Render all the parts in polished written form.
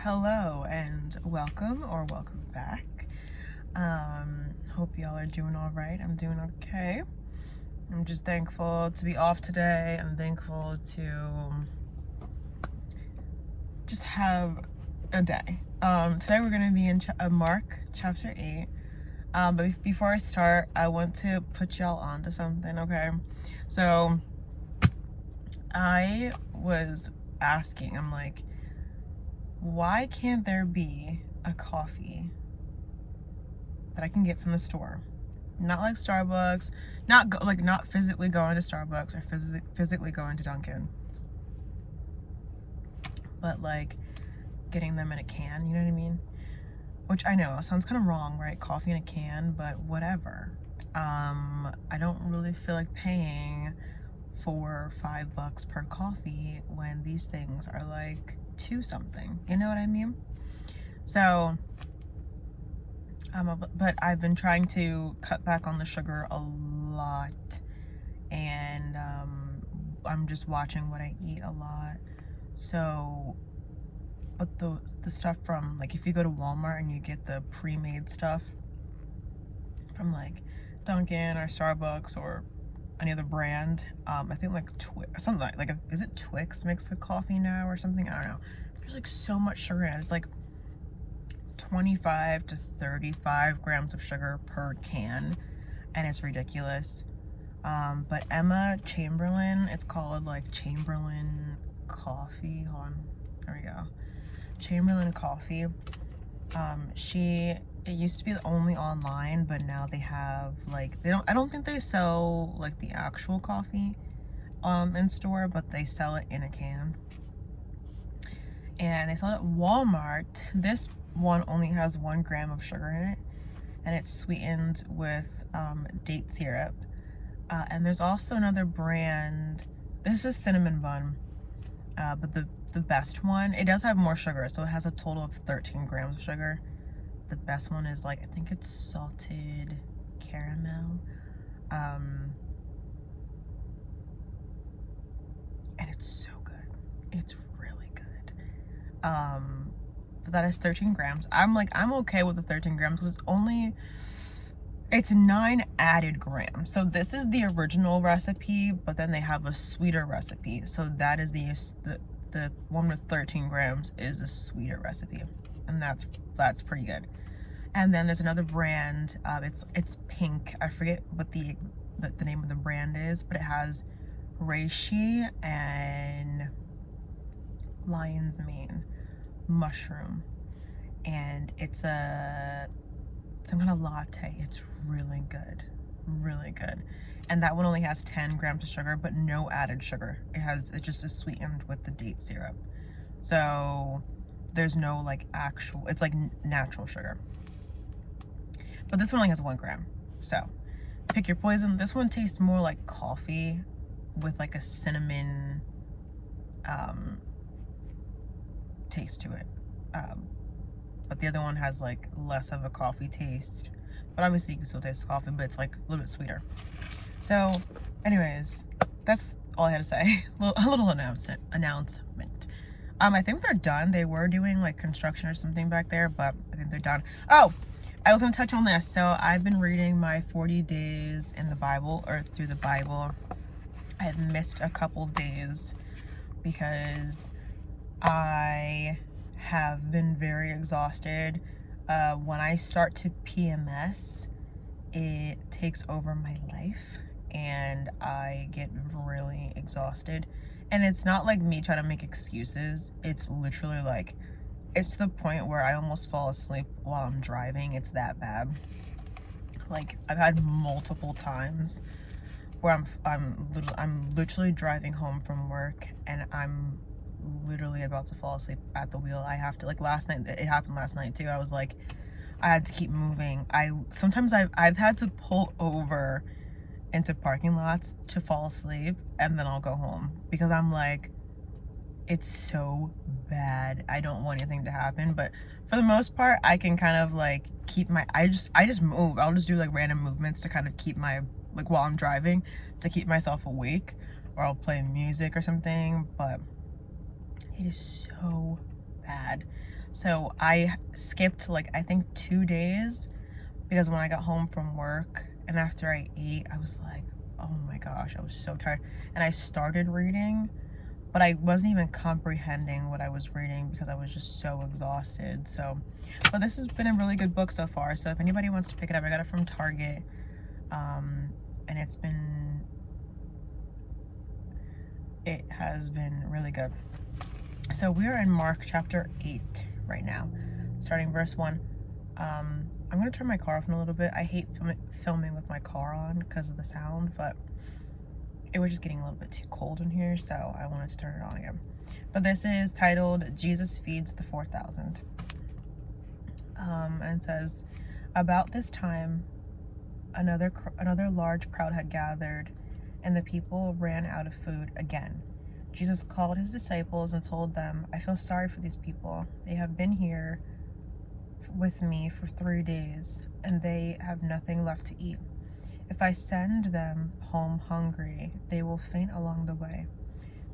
Hello and welcome or welcome back. Hope y'all are doing all right. I'm doing okay. I'm just thankful to be off today. I'm thankful to just have a day. Today we're going to be in Mark chapter 8. But before I start, I want to put y'all onto something, okay? So I was asking, I'm like, why can't there be a coffee that I can get from the store? Not like Starbucks, not physically going to Starbucks or physically going to Dunkin', but like getting them in a can, you know what I mean? Which I know sounds kind of wrong, right? Coffee in a can, but whatever. I don't really feel like paying $4 or $5 per coffee when these things are like two something. You know what I mean? So, but I've been trying to cut back on the sugar a lot, and I'm just watching what I eat a lot. So, but the stuff from, like, if you go to Walmart and you get the pre-made stuff from like Dunkin' or Starbucks or any other brand, I think like something like is it Twix makes the coffee now or something? I don't know. There's like so much sugar in it. It's like 25 to 35 grams of sugar per can, and it's ridiculous. But Emma Chamberlain, it's called like Chamberlain Coffee. Hold on, there we go. Chamberlain Coffee. It used to be only online, but now they have like I don't think they sell like the actual coffee in store, but they sell it in a can. And they sell it at Walmart. This one only has 1 gram of sugar in it, and it's sweetened with date syrup. And there's also another brand. This is cinnamon bun, but the best one, it does have more sugar, so it has a total of 13 grams of sugar. The best one is like, I think it's salted caramel, and it's so good. It's really good. But that is 13 grams. I'm okay with the 13 grams because it's 9 added grams. So this is the original recipe, but then they have a sweeter recipe. So that is the one with 13 grams is a sweeter recipe, and that's pretty good. And then there's another brand. It's pink. I forget what the name of the brand is, but it has reishi and lion's mane mushroom, and it's some kind of latte. It's really good, really good. And that one only has 10 grams of sugar, but no added sugar. It just is sweetened with the date syrup. So there's no like it's like natural sugar. But this one only has 1 gram. So pick your poison. This one tastes more like coffee with like a cinnamon taste to it. But the other one has like less of a coffee taste. But obviously you can still taste coffee, but it's like a little bit sweeter. So anyways, that's all I had to say. A little announcement. I think they're done. They were doing like construction or something back there, but I think they're done. Oh, I was gonna touch on this. So I've been reading my 40 days in the Bible, or through the Bible. I had missed a couple days because I have been very exhausted. When I start to PMS, it takes over my life and I get really exhausted. And it's not like me trying to make excuses. It's literally like, it's to the point where I almost fall asleep while I'm driving. It's that bad. Like, I've had multiple times where I'm literally driving home from work and I'm literally about to fall asleep at the wheel. I have to, like, last night, it happened last night too. I was like, I had to keep moving. Sometimes I've had to pull over into parking lots to fall asleep, and then I'll go home because I'm like, it's so bad. I don't want anything to happen, but for the most part, I can kind of like keep I just move. I'll just do like random movements to kind of keep like while I'm driving, to keep myself awake, or I'll play music or something, but it is so bad. So I skipped like I think 2 days because when I got home from work and after I ate, I was like, oh my gosh, I was so tired. And I started reading, but I wasn't even comprehending what I was reading because I was just so exhausted. So, but this has been a really good book so far. So if anybody wants to pick it up, I got it from Target. And it has been really good. So we're in Mark chapter 8 right now, starting verse 1. I'm going to turn my car off in a little bit. I hate filming with my car on because of the sound, but it was just getting a little bit too cold in here, so I wanted to turn it on again. But this is titled, Jesus Feeds the 4,000. And it says, about this time, another large crowd had gathered, and the people ran out of food again. Jesus called his disciples and told them, I feel sorry for these people. They have been here with me for 3 days, and they have nothing left to eat. If I send them home hungry, they will faint along the way,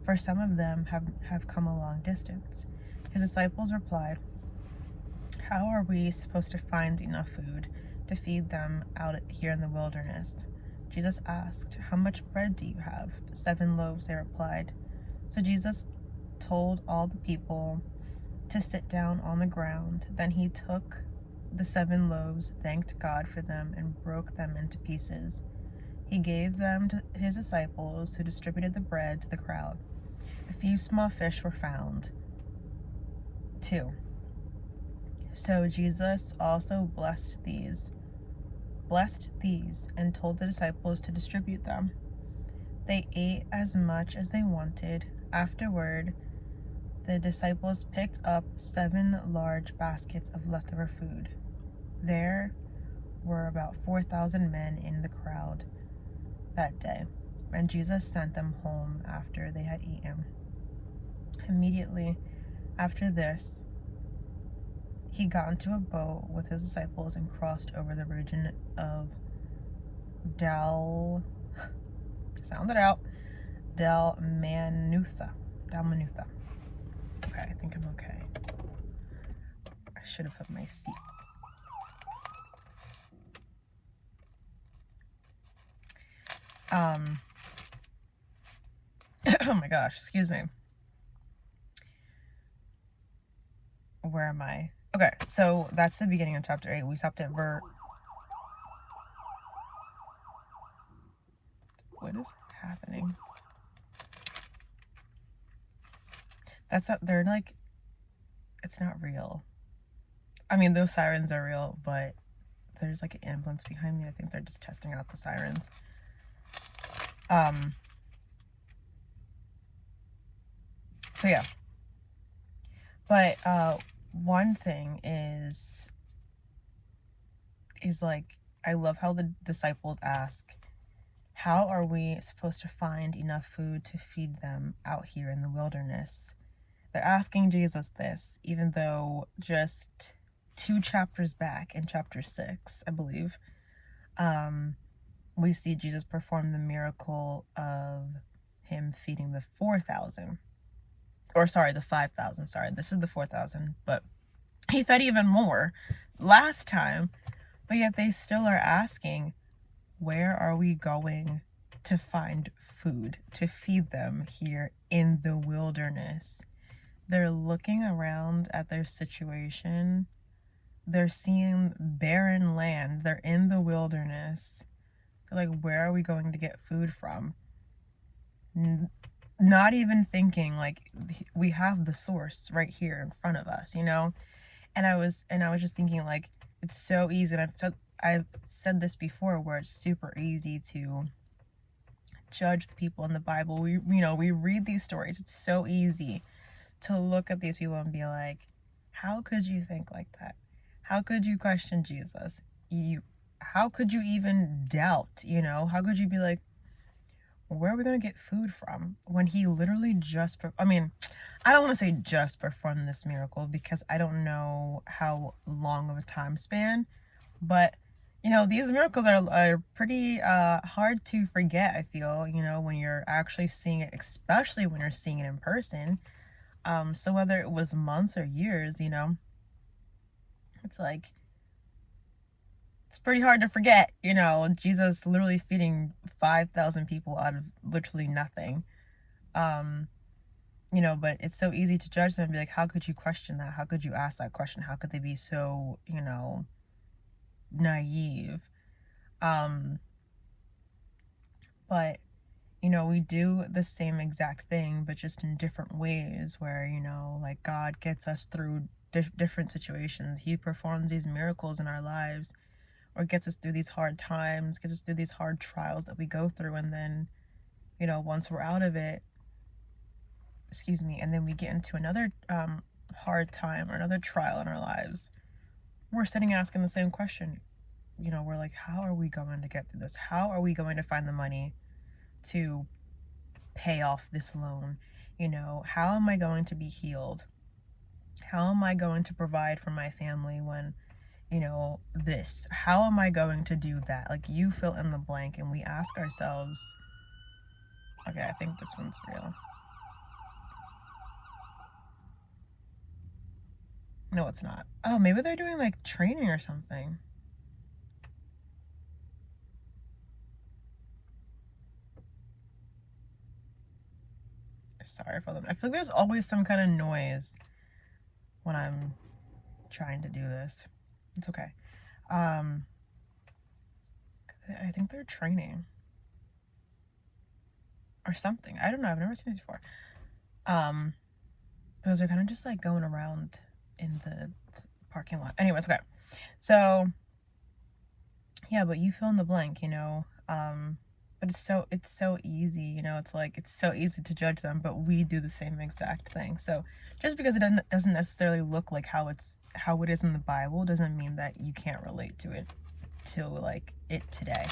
for some of them have come a long distance. His disciples replied, how are we supposed to find enough food to feed them out here in the wilderness? Jesus asked, how much bread do you have? 7 loaves, they replied. So Jesus told all the people to sit down on the ground. Then he took the 7 loaves, thanked God for them, and broke them into pieces. He gave them to his disciples, who distributed the bread to the crowd. A few small fish were found, too. So Jesus also blessed these, and told the disciples to distribute them. They ate as much as they wanted. Afterward, the disciples picked up 7 large baskets of leftover food. There were about 4,000 men in the crowd that day, and Jesus sent them home after they had eaten. Immediately after this, he got into a boat with his disciples and crossed over the region of Dalmanutha. Okay, I think I'm okay. I should have put my seat. Oh my gosh, excuse me. Where am I? Okay, so that's the beginning of chapter 8. We stopped at what is happening? They're like, it's not real. I mean, those sirens are real, but there's like an ambulance behind me. I think they're just testing out the sirens. So yeah. But one thing is like, I love how the disciples ask, how are we supposed to find enough food to feed them out here in the wilderness? They're asking Jesus this, even though just 2 chapters back in chapter 6, I believe, we see Jesus perform the miracle of him feeding the 4,000. Or sorry, the 5,000. Sorry, this is the 4,000. But he fed even more last time. But yet they still are asking, where are we going to find food to feed them here in the wilderness? They're looking around at their situation. They're seeing barren land. They're in the wilderness. They're like, where are we going to get food from? Not even thinking like, we have the source right here in front of us, you know? And I was just thinking, like, it's so easy. And I've said this before, where it's super easy to judge the people in the Bible. We read these stories. It's so easy to look at these people and be like, how could you think like that? How could you question Jesus? How could you even doubt, How could you be like, where are we going to get food from? When he literally I don't want to say just performed this miracle, because I don't know how long of a time span, but these miracles are pretty hard to forget, I feel, when you're actually seeing it, especially when you're seeing it in person. So whether it was months or years, you know, it's like, it's pretty hard to forget, you know, Jesus literally feeding 5,000 people out of literally nothing. You know, but it's so easy to judge them and be like, how could you question that? How could you ask that question? How could they be so, you know, naive? Um, but, you know, we do the same exact thing, but just in different ways where, you know, like God gets us through different situations. He performs these miracles in our lives or gets us through these hard times, gets us through these hard trials that we go through. And then, you know, once we're out of it, excuse me, and then we get into another hard time or another trial in our lives, we're sitting asking the same question. You know, we're like, how are we going to get through this? How are we going to find the money to pay off this loan? You know, how am I going to be healed? How am I going to provide for my family when, you know, this? How am I going to do that? Like, you fill in the blank, and we ask ourselves, okay, I think this one's real. No, it's not. Oh, maybe they're doing like training or something. Sorry for them. I feel like there's always some kind of noise when I'm trying to do this. It's okay. I think they're training or something. I don't know. I've never seen these before. Because they're kind of just like going around in the parking lot. Anyways, okay. So yeah, but you fill in the blank, you know. But it's so easy, you know. It's like it's so easy to judge them, but we do the same exact thing. So just because it doesn't necessarily look like how it is in the Bible doesn't mean that you can't relate to it like it today.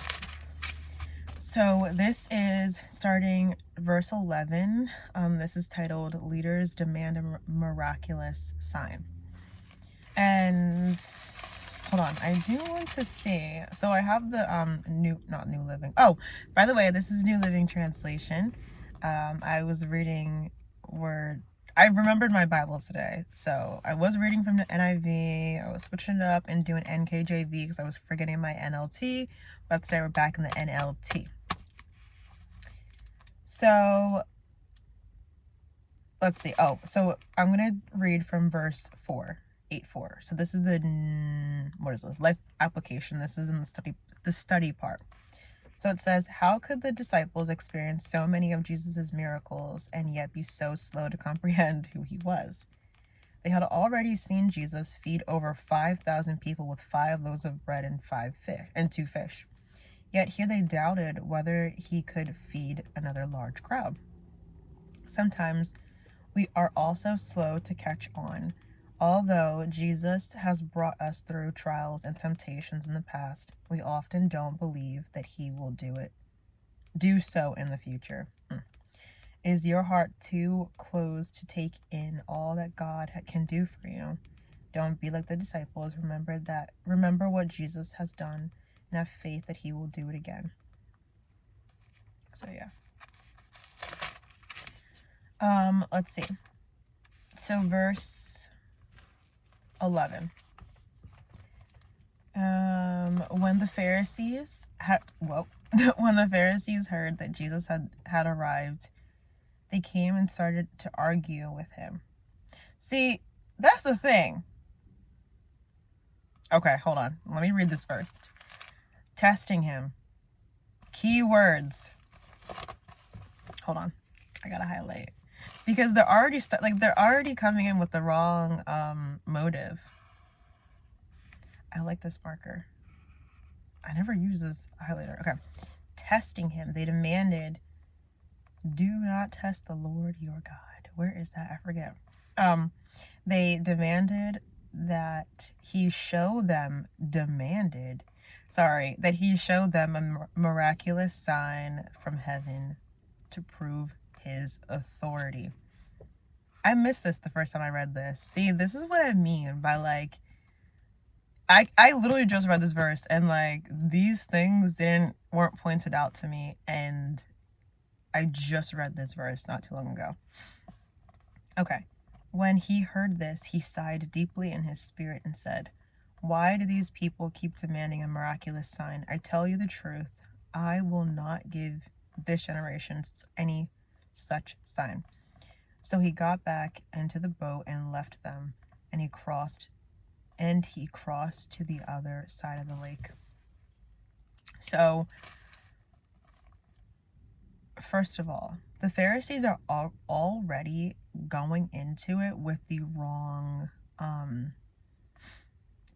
So this is starting verse 11. This is titled "Leaders Demand a Miraculous Sign." And hold on, I do want to see. So I have the not New Living. Oh, by the way, this is New Living Translation. I was reading I remembered my Bible today. So I was reading from the NIV. I was switching it up and doing NKJV because I was forgetting my NLT. But today we're back in the NLT. So let's see. Oh, so I'm going to read from verse 4. 8:4. So this is the what is it? Life application. This is in the study part. So it says, how could the disciples experience so many of Jesus's miracles and yet be so slow to comprehend who he was? They had already seen Jesus feed over 5,000 people with 5 loaves of bread and 2 fish. Yet here they doubted whether he could feed another large crowd. Sometimes we are also slow to catch on. Although Jesus has brought us through trials and temptations in the past, we often don't believe that he will do so in the future. Is your heart too closed to take in all that God can do for you? Don't be like the disciples. Remember what Jesus has done and have faith that he will do it again. So yeah. Let's see. So verse 11. When the Pharisees when the Pharisees heard that Jesus had arrived, they came and started to argue with him. See, that's the thing. Okay, hold on. Let me read this first. Testing him. Key words. Hold on. I gotta highlight. Because they're already they're already coming in with the wrong motive. I like this marker. I never use this highlighter. Okay. Testing him. They demanded, do not test the Lord your God. Where is that? I forget. They demanded that he show them a miraculous sign from heaven to prove his authority. I missed this the first time I read this. See, this is what I mean by like, I literally just read this verse and like these things weren't pointed out to me, and I just read this verse not too long ago. Okay. When he heard this, he sighed deeply in his spirit and said, "Why do these people keep demanding a miraculous sign? I tell you the truth, I will not give this generation any such sign." So he got back into the boat and left them, and he crossed to the other side of the lake. So, first of all, the Pharisees are already going into it with the wrong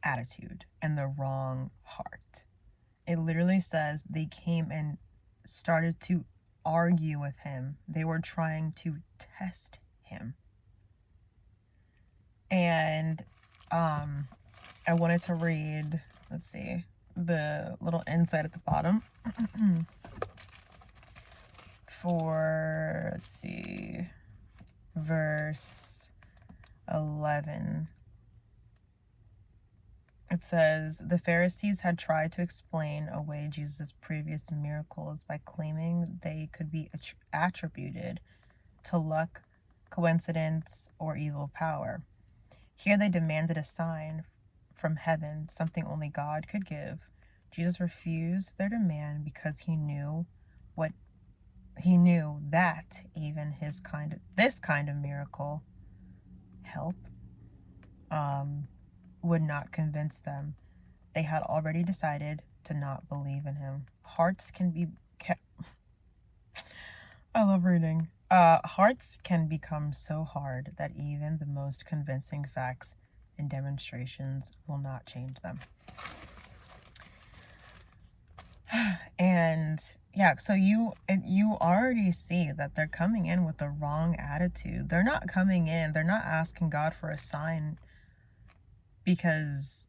attitude and the wrong heart. It literally says they came and started to argue with him. They were trying to test him. And I wanted to read, let's see, the little insight at the bottom for, let's see, verse 11. It says, the Pharisees had tried to explain away Jesus' previous miracles by claiming they could be attributed to luck, coincidence, or evil power. Here they demanded a sign from heaven, something only God could give. Jesus refused their demand because he knew that even this kind of miracle help would not convince them. They had already decided to not believe in him. Hearts can be kept. I love reading. Hearts can become so hard that even the most convincing facts and demonstrations will not change them. And yeah, so you already see that they're coming in with the wrong attitude. They're not asking God for a sign because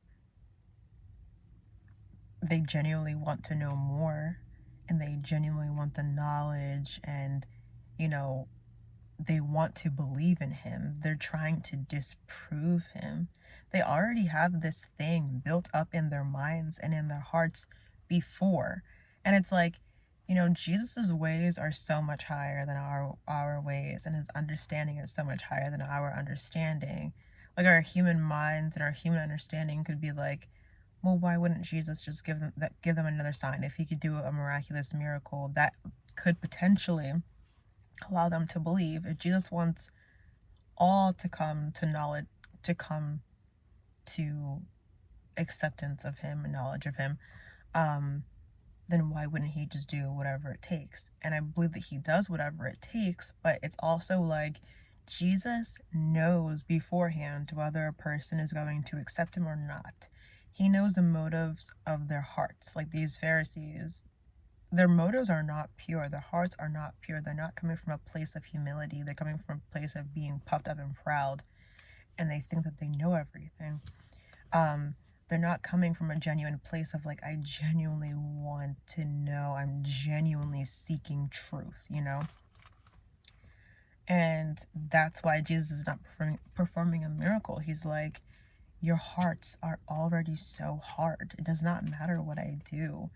they genuinely want to know more and they genuinely want the knowledge and, they want to believe in him. They're trying to disprove him. They already have this thing built up in their minds and in their hearts before. And it's like, Jesus's ways are so much higher than our ways, and his understanding is so much higher than our understanding. Like our human minds and our human understanding could be like, well, why wouldn't Jesus just give them another sign? If he could do a miraculous miracle, that could potentially allow them to believe. If Jesus wants all to come to knowledge, to come to acceptance of him and knowledge of him, then why wouldn't he just do whatever it takes? And I believe that he does whatever it takes, but it's also like Jesus knows beforehand whether a person is going to accept him or not. He knows the motives of their hearts. Like these Pharisees, their motives are not pure. Their hearts are not pure. They're not coming from a place of humility. They're coming from a place of being puffed up and proud, and they think that they know everything. They're not coming from a genuine place of like, I genuinely want to know. I'm genuinely seeking truth, And that's why Jesus is not performing a miracle. He's like, your hearts are already so hard. It does not matter what I do.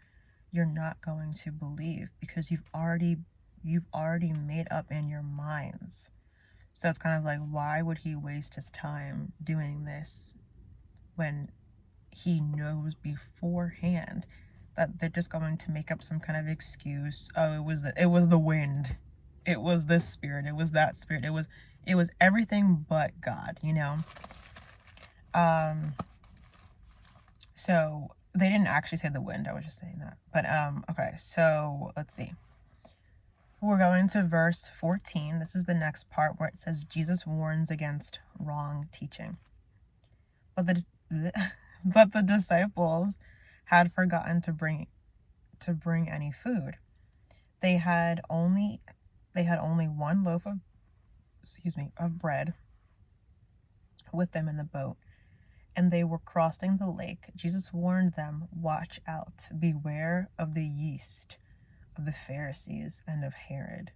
You're not going to believe because you've already made up in your minds. So it's kind of like, why would he waste his time doing this when he knows beforehand that they're just going to make up some kind of excuse? Oh, it was the wind, it was this spirit, it was that spirit, it was everything but God, So they didn't actually say the wind, I was just saying that. But okay, so let's see. We're going to verse 14. This is the next part where it says Jesus warns against wrong teaching. But the disciples had forgotten to bring any food. They had only one loaf of bread with them in the boat, and they were crossing the lake. Jesus warned them, "Watch out, beware of the yeast of the Pharisees and of Herod."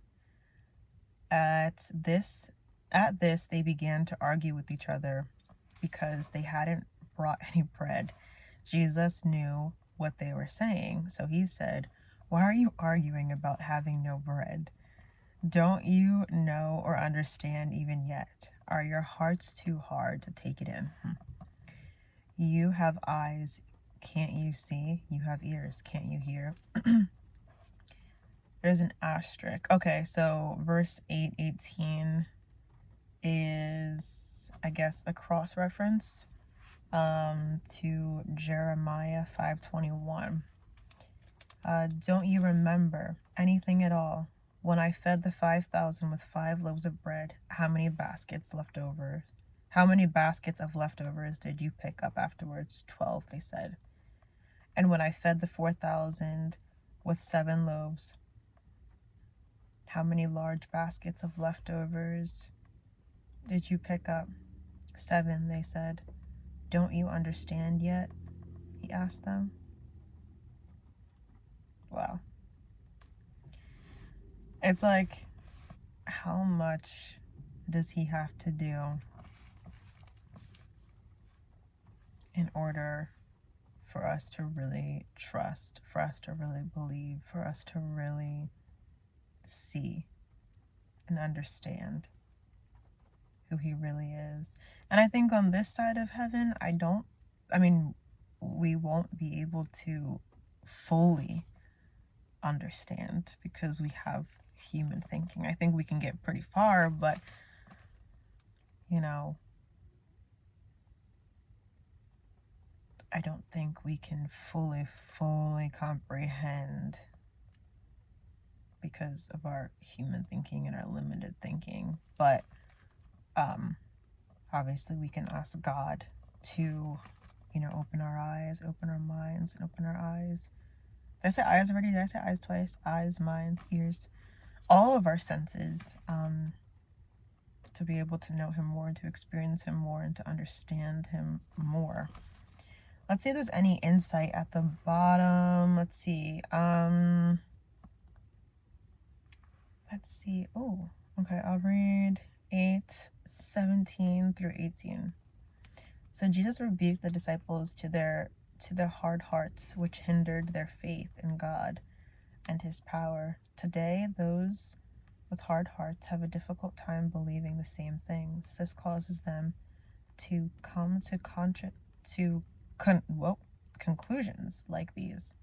At this they began to argue with each other because they hadn't brought any bread. Jesus knew what they were saying, so he said, "Why are you arguing about having no bread? Don't you know or understand even yet? Are your hearts too hard to take it in? You have eyes, can't you see? You have ears, can't you hear? There's an asterisk. Okay, so verse 8:18 is, I guess, a cross reference to Jeremiah 5:21. Don't you remember anything at all? When I fed the 5,000 with 5 loaves of bread, how many baskets left over? How many baskets of leftovers did you pick up afterwards? 12, they said. And when I fed the 4,000 with 7 loaves, how many large baskets of leftovers did you pick up? 7, they said. Don't you understand yet? He asked them. Wow. It's like, how much does he have to do in order for us to really trust, for us to really believe, for us to really see and understand who he really is? And I think on this side of heaven, we won't be able to fully understand because we have human thinking. I think we can get pretty far, but I don't think we can fully comprehend because of our human thinking and our limited thinking. But obviously we can ask God to, open our eyes, open our minds, and open our eyes. Did I say eyes already? Did I say eyes twice? Eyes, mind, ears, all of our senses, to be able to know him more, to experience him more, and to understand him more. Let's see if there's any insight at the bottom. Let's see. Oh, okay. I'll read 8:17 through 18. So Jesus rebuked the disciples to their hard hearts, which hindered their faith in God and his power. Today, those with hard hearts have a difficult time believing the same things. This causes them to come to conclusions like these.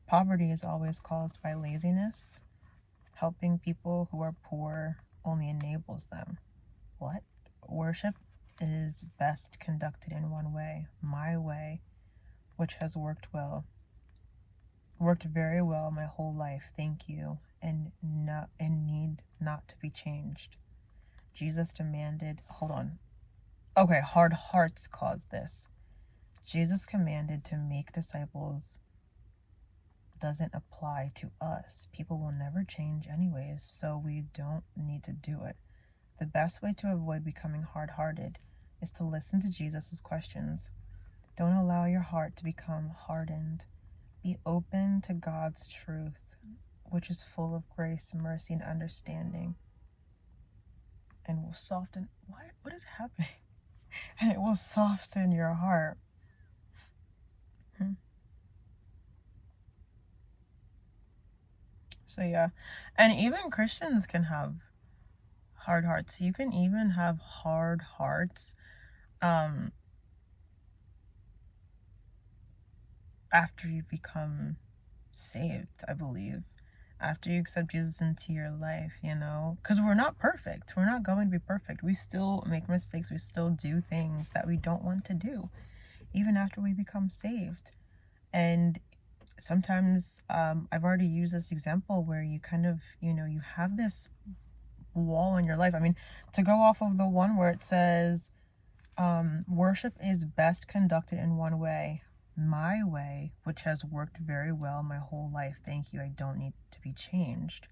Poverty is always caused by laziness. Helping people who are poor only enables them. What? Worship is best conducted in one way, my way, which has worked very well my whole life, thank you, and need not to be changed. Jesus demanded, hard hearts caused this. Jesus commanded to make disciples doesn't apply to us. People will never change anyways, so we don't need to do it. The best way to avoid becoming hard-hearted is to listen to Jesus' questions. Don't allow your heart to become hardened. Be open to God's truth, which is full of grace, mercy, and understanding, and will soften. What is happening? And it will soften your heart. So yeah, and even Christians can have hard hearts. You can even have hard hearts after you become saved, I believe. After you accept Jesus into your life, because we're not perfect. We're not going to be perfect. We still make mistakes. We still do things that we don't want to do, even after we become saved. And sometimes I've already used this example where you kind of, you have this wall in your life. To go off of the one where it says, worship is best conducted in one way, my way, which has worked very well my whole life. Thank you. I don't need to be changed.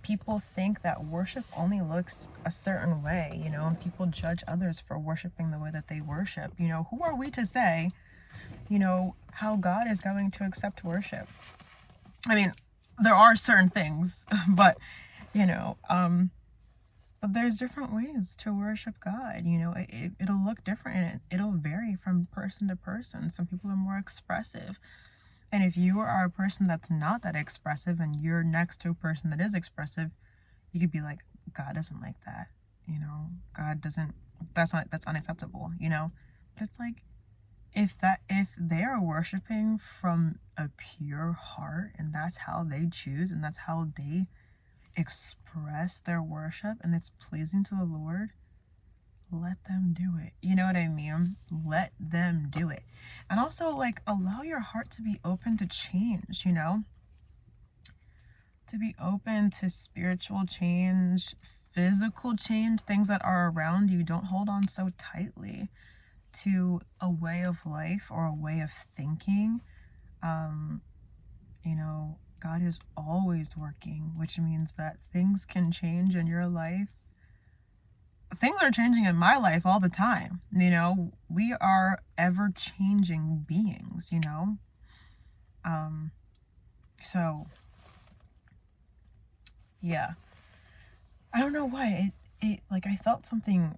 People think that worship only looks a certain way, and people judge others for worshiping the way that they worship. Who are we to say, how God is going to accept worship? There are certain things, but, but there's different ways to worship God. It'll look different and it'll vary from person to person. Some people are more expressive. And if you are a person that's not that expressive and you're next to a person that is expressive, you could be like, God doesn't like that. God doesn't, that's unacceptable, But it's like, if they are worshiping from a pure heart and that's how they choose and that's how they express their worship and it's pleasing to the Lord, let them do it. You know what I mean? Let them do it. And also, like, allow your heart to be open to change, to be open to spiritual change, physical change, things that are around you. Don't hold on so tightly to a way of life or a way of thinking. God is always working, which means that things can change in your life. Things are changing in my life all the time. We are ever changing beings, so yeah. I don't know why it like I felt something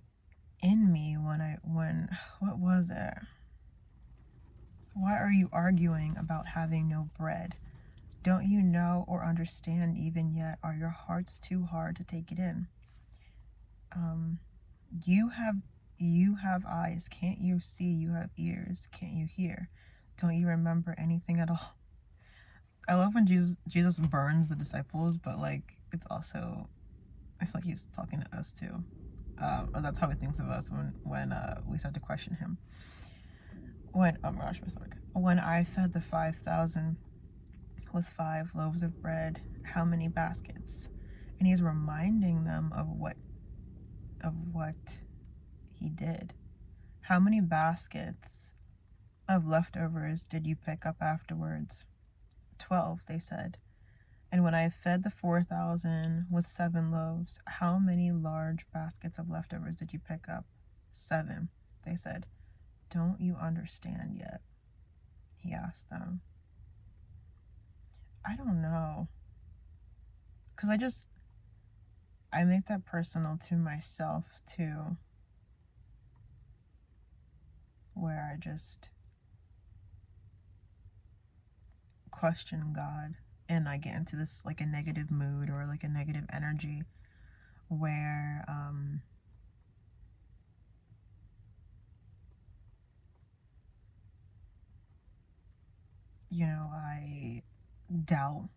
in me when what was it? Why are you arguing about having no bread? Don't you know or understand even yet? Are your hearts too hard to take it in? Um, you have eyes, can't you see? You have ears, can't you hear? Don't you remember anything at all? I love when Jesus burns the disciples, but like it's also, I feel like he's talking to us too. Or that's how he thinks of us when we start to question him. Oh my gosh, my stomach. When I fed the 5,000 with 5 loaves of bread, how many baskets? And he's reminding them of what he did. How many baskets of leftovers did you pick up afterwards? 12, they said. And when I fed the 4,000 with 7 loaves, how many large baskets of leftovers did you pick up? 7, they said. Don't you understand yet? He asked them. I don't know. Because I make that personal to myself too, where I just question God and I get into this like a negative mood or like a negative energy where I doubt,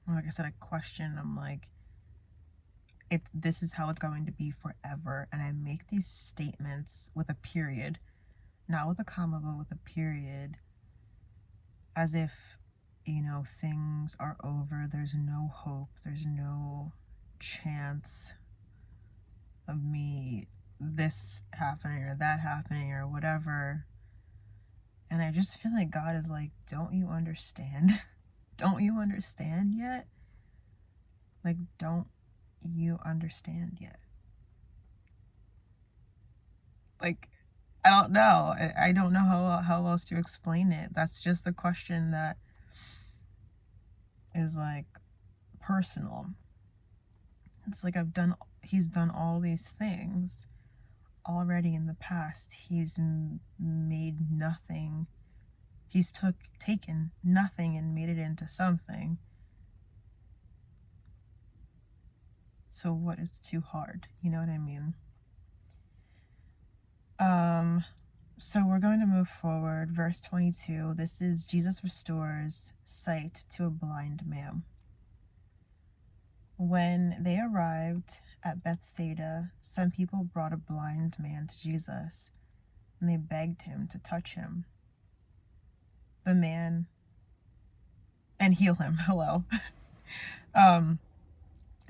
or like I said, I question. I'm like, if this is how it's going to be forever, and I make these statements with a period, not with a comma, but with a period, as if things are over, there's no hope, there's no chance of me this happening or that happening or whatever. And I just feel like God is like, don't you understand? Don't you understand yet? Like, don't you understand yet? Like, I don't know. I don't know how else to explain it. That's just the question that is like personal. It's like he's done all these things already in the past. He's made nothing. He's taken nothing and made it into something. So what is too hard? You know what I mean? So we're going to move forward. Verse 22. This is Jesus restores sight to a blind man. When they arrived at Bethsaida, some people brought a blind man to Jesus, and they begged him to touch him. The man and heal him. Hello.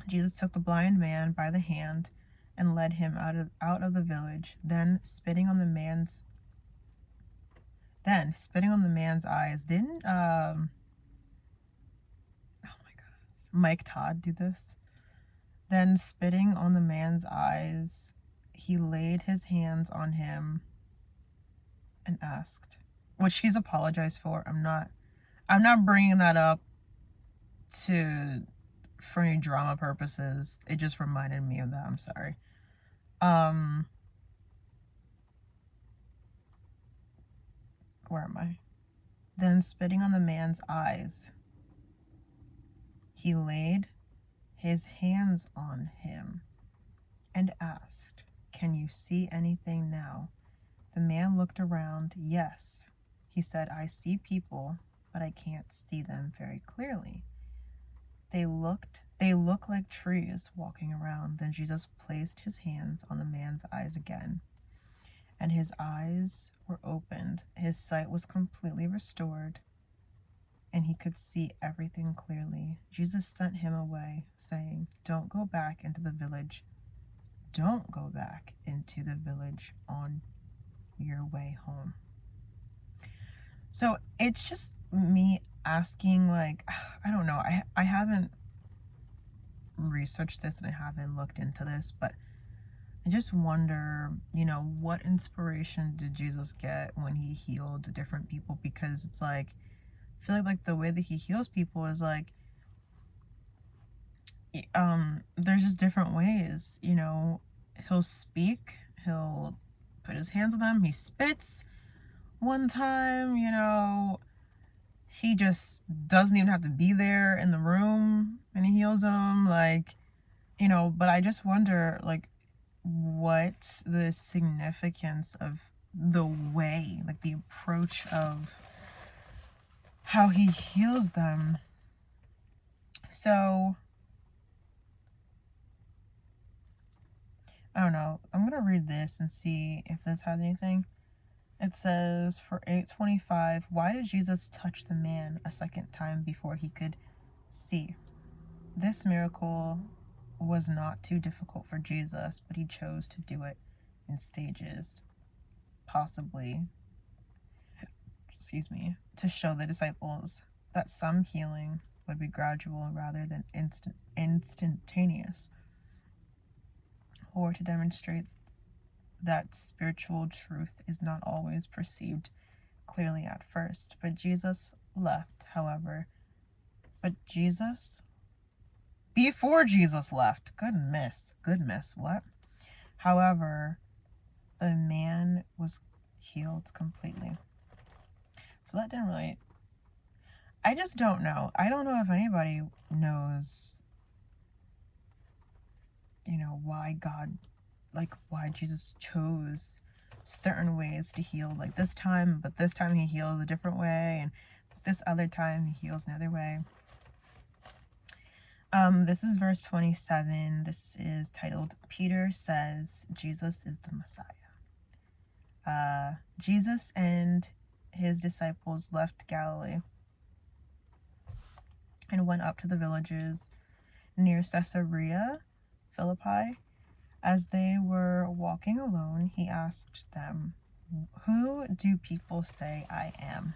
Jesus took the blind man by the hand and led him out of the village. Then spitting on the man's eyes. Didn't oh my god, Mike Todd do this? Then spitting on the man's eyes, he laid his hands on him and asked, which he's apologized for. I'm not bringing that up for any drama purposes. It just reminded me of that. I'm sorry. Where am I? Then, spitting on the man's eyes, he laid his hands on him and asked, "Can you see anything now?" The man looked around. "Yes," he said, "I see people, but I can't see them very clearly. They look like trees walking around." Then Jesus placed his hands on the man's eyes again, and his eyes were opened. His sight was completely restored, and he could see everything clearly. Jesus sent him away, saying, "Don't go back into the village. Don't go back into the village on your way home." So it's just me asking, like, I don't know. I haven't researched this and I haven't looked into this, but I just wonder, what inspiration did Jesus get when he healed different people? Because it's like, I feel like the way that he heals people is like, there's just different ways, he'll speak, he'll put his hands on them, he spits one time, he just doesn't even have to be there in the room and he heals them, like, but I just wonder, like, what the significance of the way, like the approach of how he heals them. So I don't know. I'm gonna read this and see if this has anything. It says, for 8:25, why did Jesus touch the man a second time before he could see? This miracle was not too difficult for Jesus, but he chose to do it in stages, possibly, to show the disciples that some healing would be gradual rather than instantaneous, or to demonstrate that spiritual truth is not always perceived clearly at first. But Jesus left, however. Before Jesus left, good miss, what? However, the man was healed completely. So that didn't really, I just don't know. I don't know if anybody knows, why Jesus chose certain ways to heal, like this time, but this time he heals a different way, and this other time he heals another way. This is verse 27. This is titled, Peter Says Jesus is the Messiah. Jesus and his disciples left Galilee and went up to the villages near Caesarea Philippi. As they were walking alone, he asked them, "Who do people say I am?"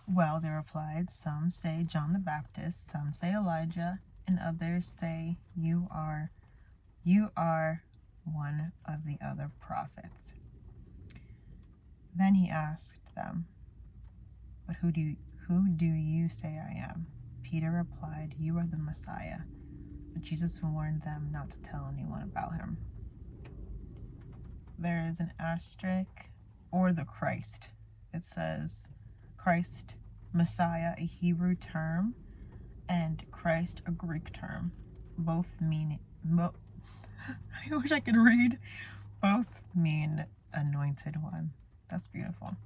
"Well," they replied, "some say John the Baptist, some say Elijah, and others say you are one of the other prophets." Then he asked them, "But who do you say I am?" Peter replied, "You are the Messiah." But Jesus warned them not to tell anyone about him. There is an asterisk, or the Christ. It says Christ, Messiah, a Hebrew term, and Christ, a Greek term. Both mean, I wish I could read. Both mean anointed one. That's beautiful.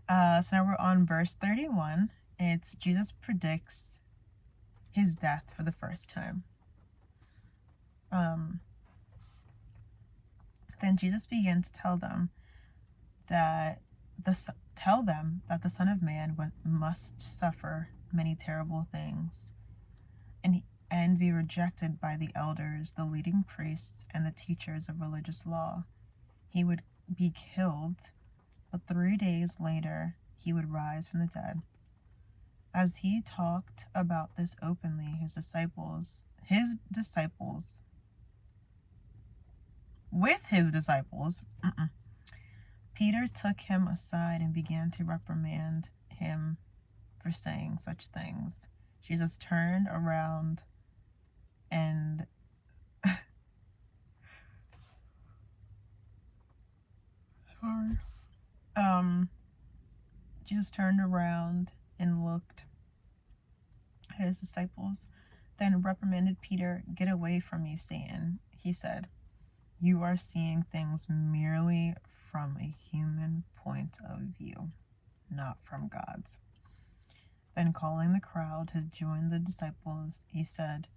So now we're on verse 31. It's Jesus predicts his death for the first time. Then Jesus began to tell them that the Son of Man must suffer many terrible things, and be rejected by the elders, the leading priests, and the teachers of religious law. He would be killed, but 3 days later he would rise from the dead. As he talked about this openly, with his disciples, Peter took him aside and began to reprimand him for saying such things. Jesus turned around and Jesus turned around and looked at his disciples, then reprimanded Peter. "Get away from me, Satan," he said. "You are seeing things merely from a human point of view, not from God's." Then calling the crowd to join the disciples, he said,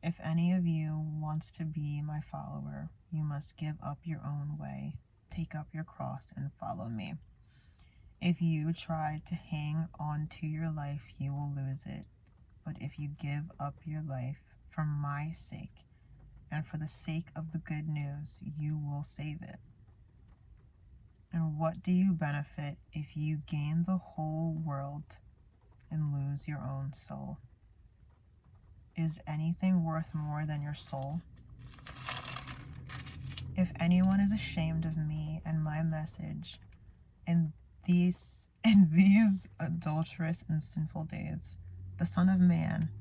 "If any of you wants to be my follower, you must give up your own way, take up your cross, and follow me. If you try to hang on to your life, you will lose it. But if you give up your life for my sake and for the sake of the good news, you will save it. And what do you benefit if you gain the whole world and lose your own soul? Is anything worth more than your soul? If anyone is ashamed of me and my message in these adulterous and sinful days, the Son of Man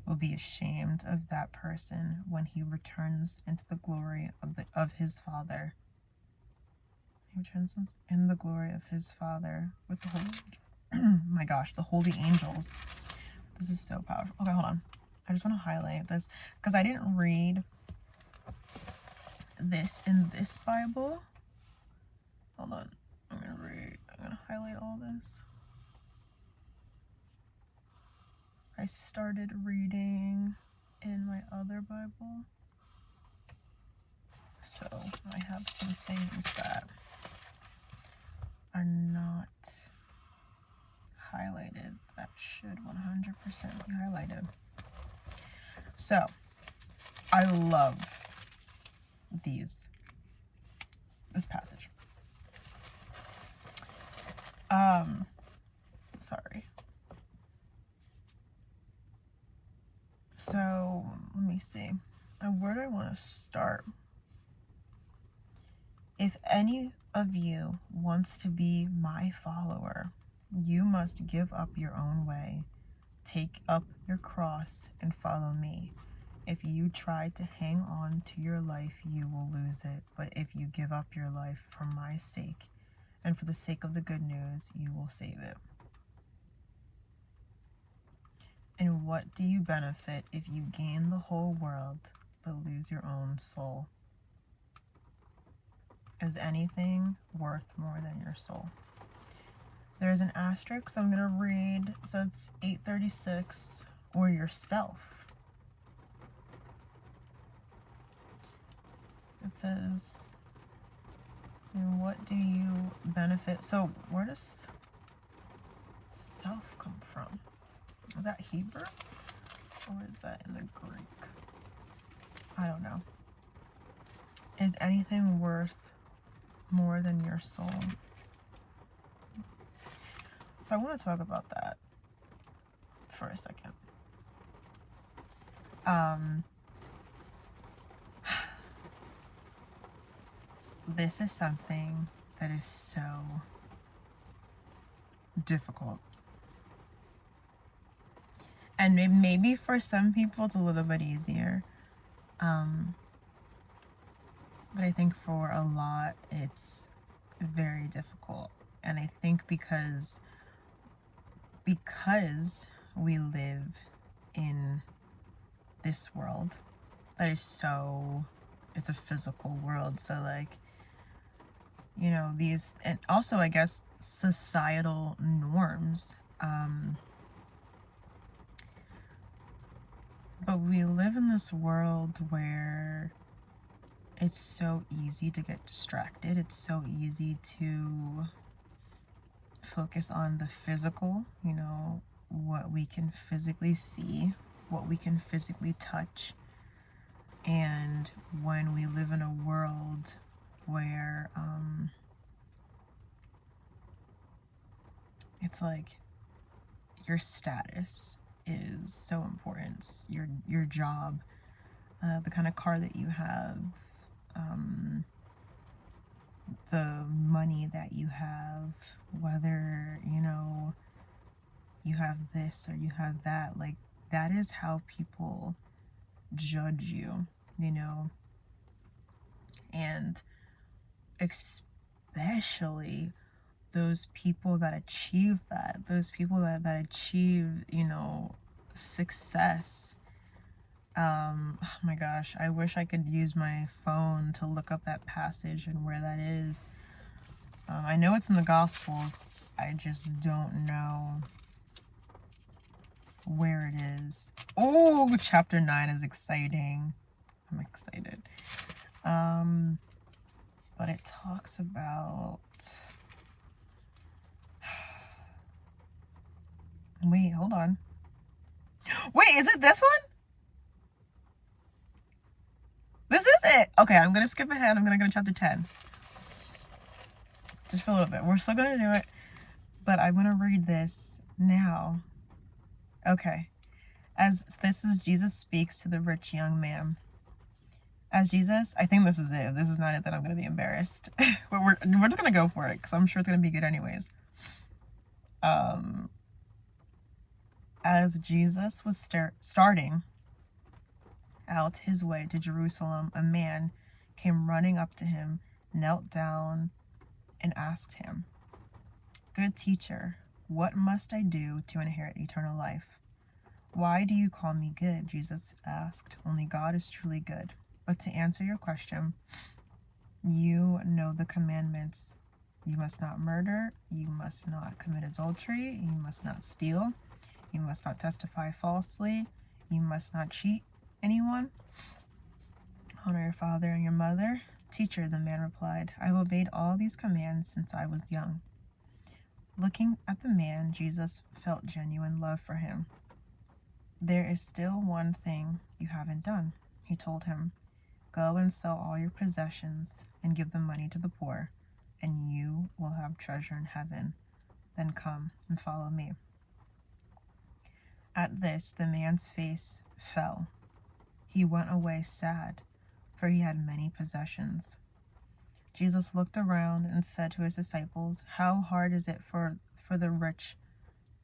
will be ashamed of that person when he returns into the glory of his Father. He returns in the glory of his Father with the holy, my gosh, the holy angels. This is so powerful. Okay, hold on. I just want to highlight this because I didn't read this in this Bible. Hold on. I'm gonna highlight all this. I started reading in my other Bible. So I have some things that are not highlighted that should 100% be highlighted. So I love this passage. Sorry. So let me see. Where do I want to start? If any of you wants to be my follower, you must give up your own way, take up your cross, and follow me. If you try to hang on to your life, you will lose it. But if you give up your life for my sake and for the sake of the good news, you will save it. And what do you benefit if you gain the whole world but lose your own soul? Is anything worth more than your soul? There's an asterisk, so I'm going to read. So it's 836, or yourself. It says, and what do you benefit? So where does self come from? Is that Hebrew? Or is that in the Greek? I don't know. Is anything worth more than your soul? So I want to talk about that for a second. This is something that is so difficult. And maybe for some people it's a little bit easier. But I think for a lot it's very difficult. And I think because we live in this world that is it's a physical world. So like, you know, these, and also I guess societal norms. But we live in this world where it's so easy to get distracted. It's so easy to focus on the physical, you know, what we can physically see, what we can physically touch. And when we live in a world where it's like your status is so important, your job, the kind of car that you have, the money that you have, whether, you know, you have this or you have that, like that is how people judge you, you know. And especially those people that achieve that, those people that achieve, success. Oh my gosh, I wish I could use my phone to look up that passage and where that is. I know it's in the Gospels. I just don't know where it is. Oh, chapter 9 is exciting. I'm excited. But it talks about... Wait, hold on. Wait, is it this one? This is it. Okay, I'm going to skip ahead. I'm going to go to chapter 10. Just for a little bit. We're still going to do it. But I'm going to read this now. Okay. As this is Jesus speaks to the rich young man. As Jesus, I think this is it. If this is not it, then I'm going to be embarrassed. But we're just going to go for it because I'm sure it's going to be good anyways. As Jesus was starting out his way to Jerusalem, a man came running up to him, knelt down, and asked him, "Good teacher, what must I do to inherit eternal life?" "Why do you call me good?" Jesus asked. "Only God is truly good. But to answer your question, you know the commandments. You must not murder. You must not commit adultery. You must not steal. You must not testify falsely. You must not cheat anyone. Honor your father and your mother." "Teacher," the man replied, "I've obeyed all these commands since I was young." Looking at the man, Jesus felt genuine love for him. "There is still one thing you haven't done," he told him. "Go and sell all your possessions and give the money to the poor, and you will have treasure in heaven. Then come and follow me." At this, the man's face fell. He went away sad, for he had many possessions. Jesus looked around and said to his disciples, "How hard is it for the rich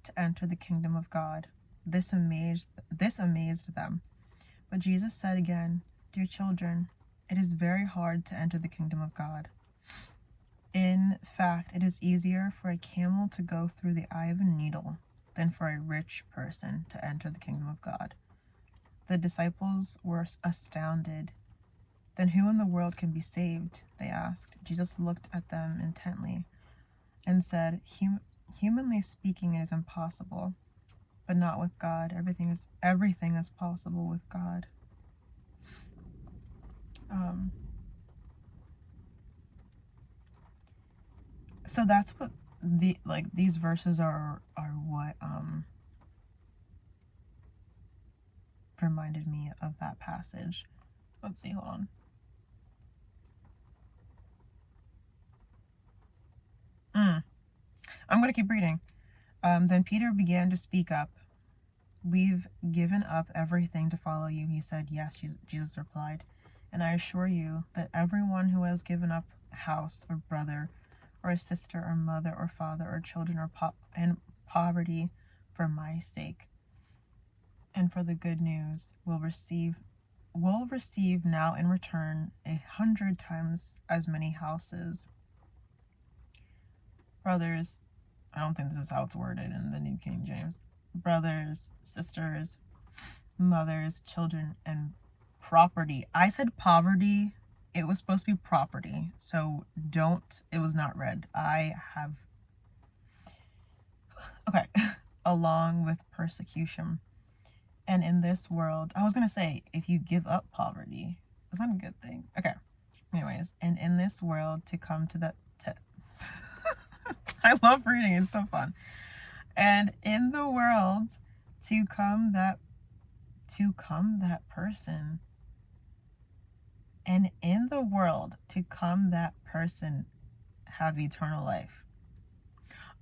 to enter the kingdom of God?" This amazed them. But Jesus said again, "Dear children, it is very hard to enter the kingdom of God. In fact, it is easier for a camel to go through the eye of a needle than for a rich person to enter the kingdom of God." The disciples were astounded. "Then who in the world can be saved?" they asked. Jesus looked at them intently and said, Humanly speaking, it is impossible, but not with God. Everything is possible with God." So that's what these verses are what reminded me of that passage. Let's see, hold on. I'm going to keep reading. Then Peter began to speak up. "We've given up everything to follow you," he said. "Yes," Jesus replied, "and I assure you that everyone who has given up a house or brother or a sister or mother or father or children or and poverty for my sake and for the good news will receive now in return 100 times as many houses, brothers." I don't think this is how it's worded in the New King James. "Brothers, sisters, mothers, children, and property." I said poverty. It was supposed to be property. So it was not read. Okay. "Along with persecution. And in this world," I was going to say, if you give up poverty, is that a good thing? Okay. Anyways, "and in this world to come I love reading. It's so fun. And in the world to come that person. And in the world to come that person have eternal life."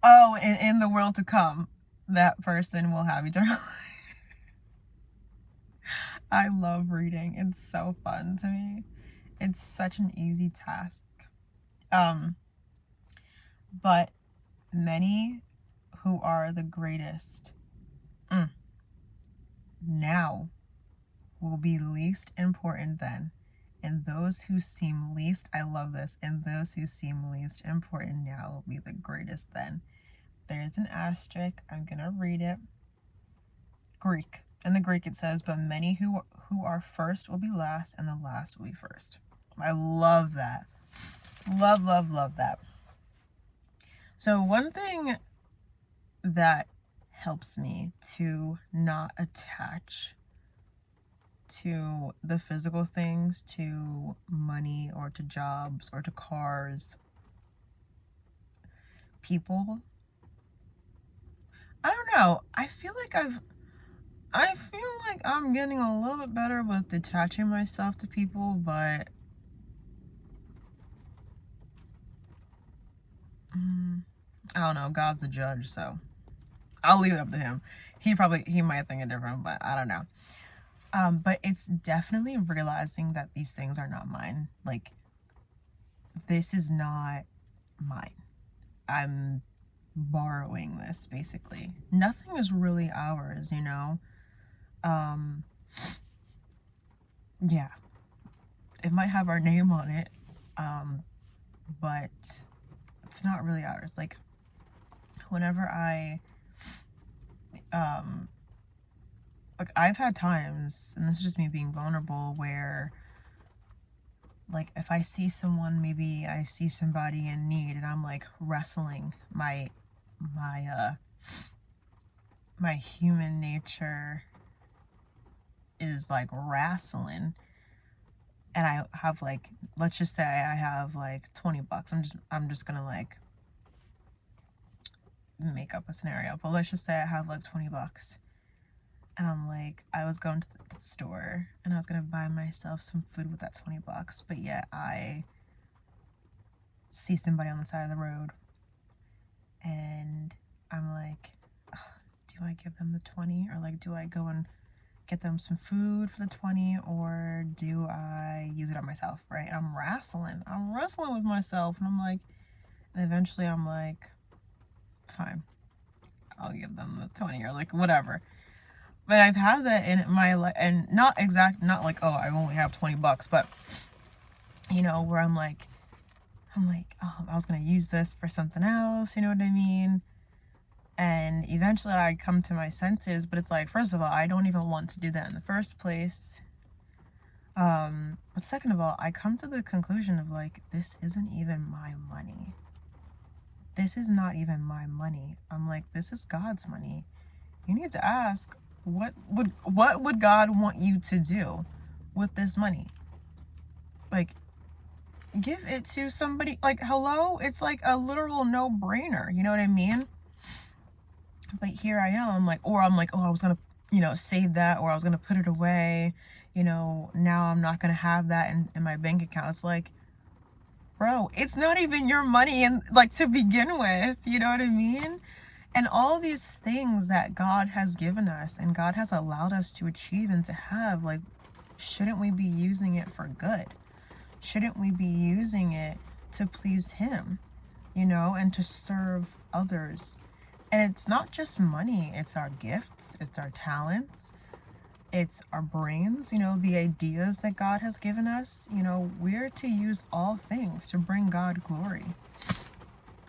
Oh, and in the world to come, that person will have eternal life. I love reading. It's so fun to me. It's such an easy task. But many who are the greatest now will be least important then, And those who seem least, I love this, and those who seem least important now will be the greatest then. There's an asterisk. I'm going to read it. Greek. In the Greek it says, but many who are first will be last, and the last will be first. I love that. Love, love, love that. So one thing that helps me to not attach to the physical things, to money or to jobs or to cars, people, I don't know. I feel like I'm getting a little bit better with detaching myself to people, but I don't know. God's the judge, so I'll leave it up to him. He might think it different, but I don't know. But it's definitely realizing that these things are not mine. Like, this is not mine. I'm borrowing this, basically. Nothing is really ours, you know? Yeah. It might have our name on it, but it's not really ours. Like, whenever I've had times, and this is just me being vulnerable, where like if I see someone, maybe I see somebody in need, and I'm like wrestling my human nature is like wrestling, and I have like, let's just say I have like $20. I'm just gonna like make up a scenario, but let's just say I have like $20, and I'm like, I was going to the store and I was gonna buy myself some food with that $20, but yet I see somebody on the side of the road and I'm like, do I give them the 20, or like do I go and get them some food for the 20, or do I use it on myself, right? And I'm wrestling with myself, and I'm like, and eventually I'm like, fine, I'll give them the 20, or like whatever. But I've had that in my life, and not like, oh, I only have $20, but you know, where I'm like, oh, I was gonna use this for something else, you know what I mean? And eventually I come to my senses, but it's like, first of all, I don't even want to do that in the first place. But second of all, I come to the conclusion of like, this isn't even my money. This is not even my money. I'm like, this is God's money. You need to ask, what would God want you to do with this money? Like, give it to somebody. Like, hello? It's like a literal no-brainer. You know what I mean? But here I am, like, or I'm like, oh, I was gonna, you know, save that, or I was gonna put it away. You know, now I'm not gonna have that in my bank account. It's like, bro, it's not even your money, and like, to begin with. You know what I mean? And all these things that God has given us and God has allowed us to achieve and to have, like, shouldn't we be using it for good? Shouldn't we be using it to please Him, you know, and to serve others? And it's not just money, it's our gifts, it's our talents, it's our brains, you know, the ideas that God has given us. You know, we're to use all things to bring God glory.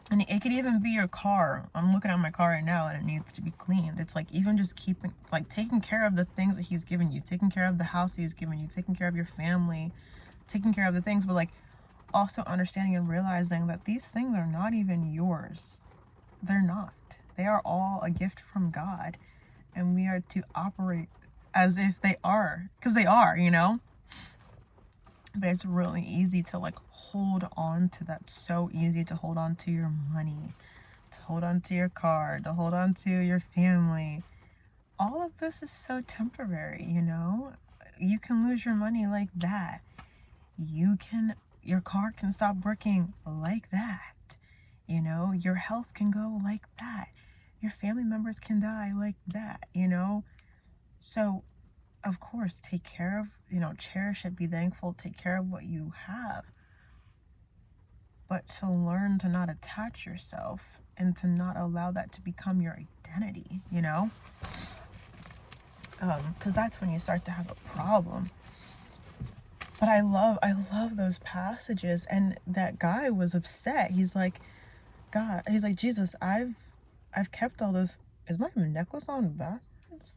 And it could even be your car. I'm looking at my car right now and it needs to be cleaned. It's like, even just taking care of the things that He's given you, taking care of the house He's given you, taking care of your family, taking care of the things, but like also understanding and realizing that these things are not even yours. They're not. They are all a gift from God. And we are to operate as if they are, because they are, you know? But it's really easy to like hold on to that. So easy to hold on to your money, to hold on to your car, to hold on to your family. All of this is so temporary, you know? You can lose your money like that. Your car can stop working like that. You know, your health can go like that. Your family members can die like that, you know? So, of course, take care of, you know, cherish it, be thankful, take care of what you have. But to learn to not attach yourself and to not allow that to become your identity, you know? Because that's when you start to have a problem. But I love those passages. And that guy was upset. He's like, God, he's like, Jesus, I've kept all those. Is my necklace on backwards?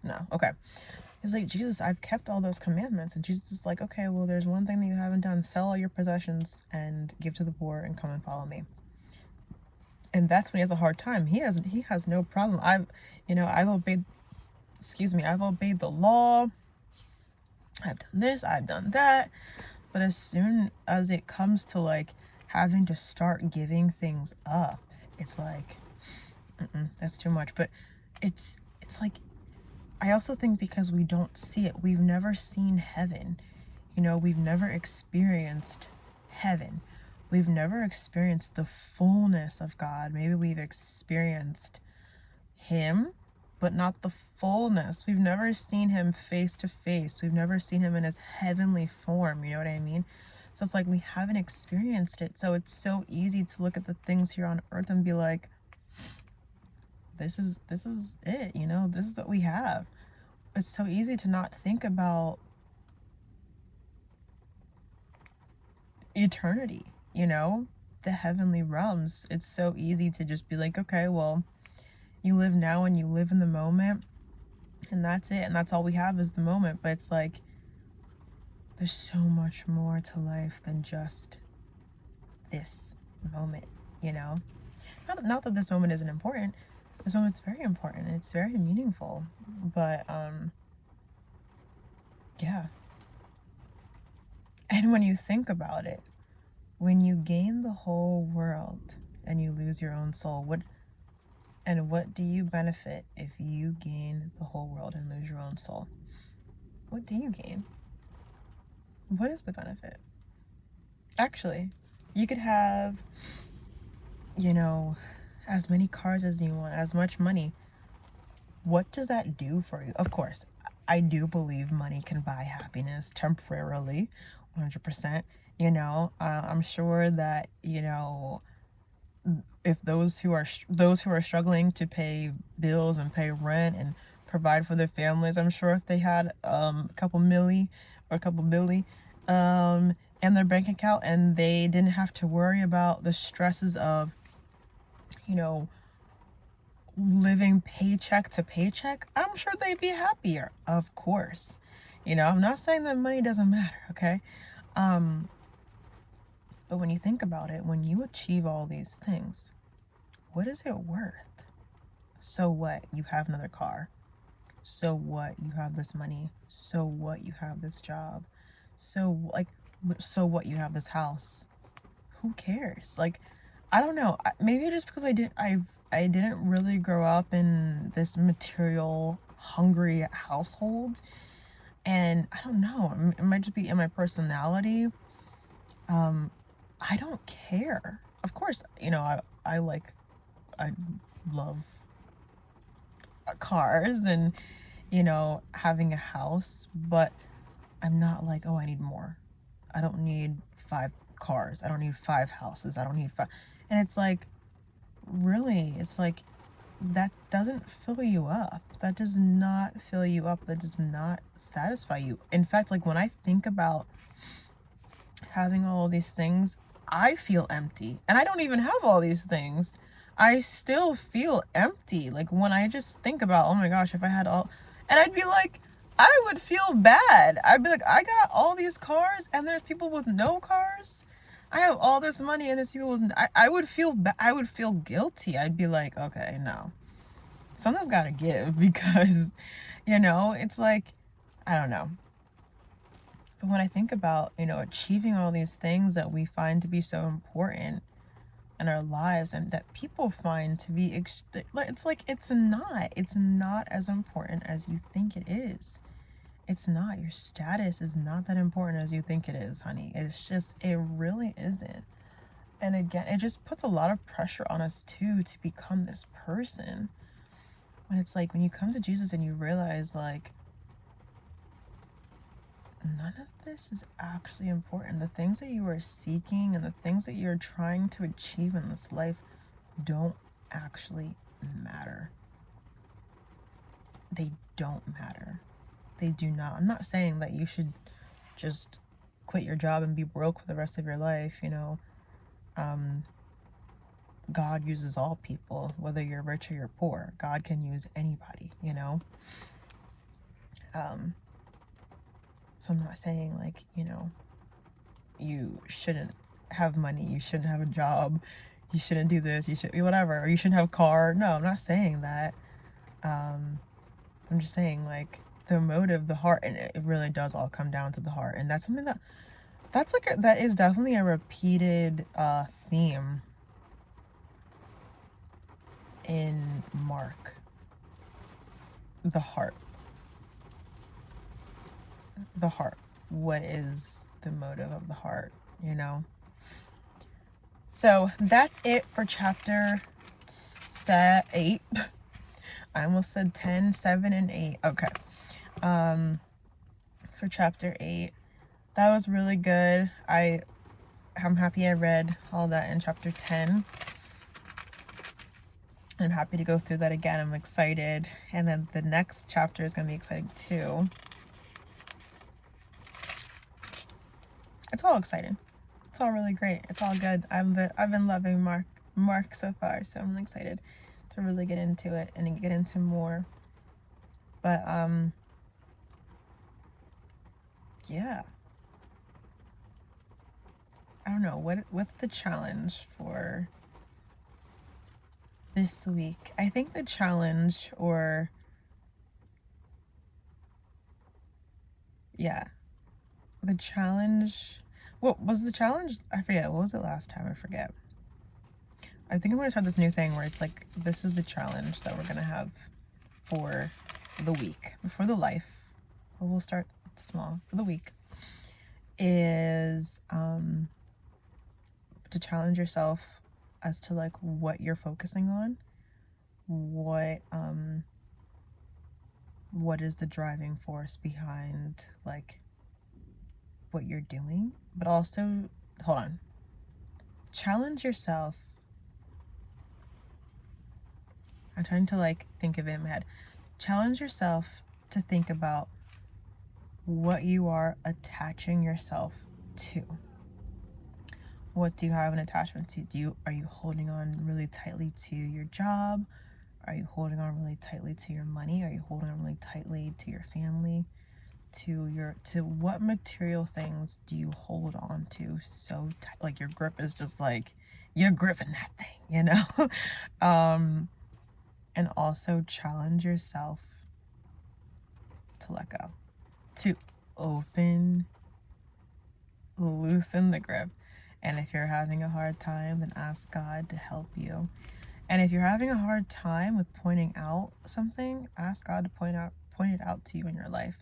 No. Okay. He's like, Jesus, I've kept all those commandments. And Jesus is like, okay, well, there's one thing that you haven't done. Sell all your possessions and give to the poor and come and follow me. And that's when he has a hard time. He has no problem. I've obeyed, I've obeyed the law. I've done this, I've done that. But as soon as it comes to like having to start giving things up, it's like, that's too much. But it's like, I also think because we don't see it, we've never seen heaven. We've never experienced heaven. We've never experienced the fullness of God. Maybe we've experienced him, but not the fullness. We've never seen him face to face. We've never seen him in his heavenly form. You know what I mean? So it's like we haven't experienced it. So it's so easy to look at the things here on earth and be like, this is it, this is what we have. It's so easy to not think about eternity, the heavenly realms. It's so easy to just be like, okay, well, you live now and you live in the moment, and that's it, and that's all we have is the moment. But it's like, there's so much more to life than just this moment, not that this moment isn't important. This moment's very important. It's very meaningful. But yeah. And when you think about it, when you gain the whole world and you lose your own soul, what do you benefit if you gain the whole world and lose your own soul? What do you gain? What is the benefit? Actually, you could have, as many cars as you want, as much money. What does that do for you? Of course, I do believe money can buy happiness temporarily, 100%. I'm sure that, if those who are struggling to pay bills and pay rent and provide for their families, I'm sure if they had a couple milli or a couple billy in their bank account and they didn't have to worry about the stresses of, living paycheck to paycheck, I'm sure they'd be happier, of course. I'm not saying that money doesn't matter, okay? But when you think about it, when you achieve all these things, what is it worth? So what? You have another car. So what? You have this money. So what? You have this job. So what? You have this house. Who cares? Like, I don't know. Maybe just because I didn't really grow up in this material hungry household, and I don't know. It might just be in my personality. I don't care. Of course, I love cars and having a house, but I'm not like, oh, I need more. I don't need 5 cars. I don't need 5 houses. I don't need 5. And it's like, really, it's like, that doesn't fill you up. That does not fill you up. That does not satisfy you. In fact, like, when I think about having all these things, I feel empty. And I don't even have all these things. I still feel empty. Like, when I just think about, oh my gosh, if I had all, and I'd be like, I would feel bad. I'd be like, I got all these cars and there's people with no cars. I have all this money and there's people with, I would feel I would feel guilty. I'd be like, okay, no, something's got to give, because, it's like, I don't know. But when I think about, achieving all these things that we find to be so important in our lives and that people find to be, it's like, it's not as important as you think it is. It's not. Your status is not that important as you think it is, honey. It really isn't. And again, it just puts a lot of pressure on us too to become this person. When it's like, when you come to Jesus and you realize, like, none of this is actually important. The things that you are seeking and the things that you're trying to achieve in this life don't actually matter. They don't matter. They do not. I'm not saying that you should just quit your job and be broke for the rest of your life, you know. God uses all people, whether you're rich or you're poor. God can use anybody, you know. So I'm not saying, like, you know, you shouldn't have money, you shouldn't have a job, you shouldn't do this, you should whatever, or you shouldn't have a car. No, I'm not saying that. I'm just saying, like, the motive, the heart, and it really does all come down to the heart. And that's something that is definitely a repeated theme in Mark. The heart. The heart. What is the motive of the heart, you know? So that's it for chapter 8. I almost said 10, 7, and 8. Okay. For chapter 8. That was really good. I'm happy I read all that in chapter 10. I'm happy to go through that again. I'm excited. And then the next chapter is going to be exciting too. It's all exciting. It's all really great. It's all good. I've been loving Mark so far, so I'm excited to really get into it and get into more. But yeah. I don't know what's the challenge for this week. I think the challenge, or yeah, the challenge. What was the challenge? I forget. What was it last time? I forget. I think I'm going to start this new thing where it's like, this is the challenge that we're going to have for the week, for the life. But we'll start small. For the week is to challenge yourself as to, like, what you're focusing on, what is the driving force behind, like, what you're doing. But also, hold on, challenge yourself. I'm trying to, like, think of it in my head. Challenge yourself to think about what you are attaching yourself to. What do you have an attachment to? Are you holding on really tightly to your job? Are you holding on really tightly to your money? Are you holding on really tightly to your family? To what material things do you hold on to so tight? Like, your grip is just like, you're gripping that thing, you know? And also challenge yourself to let go, to loosen the grip. And if you're having a hard time, then ask God to help you. And if you're having a hard time with pointing out something, ask God to point it out to you in your life.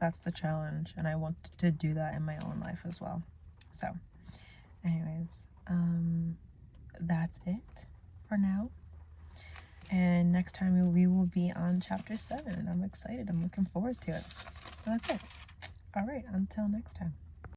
That's the challenge, and I want to do that in my own life as well. So, anyways, that's it for now. And next time we will be on chapter 7, and I'm excited. I'm looking forward to it. So that's it. All right, until next time.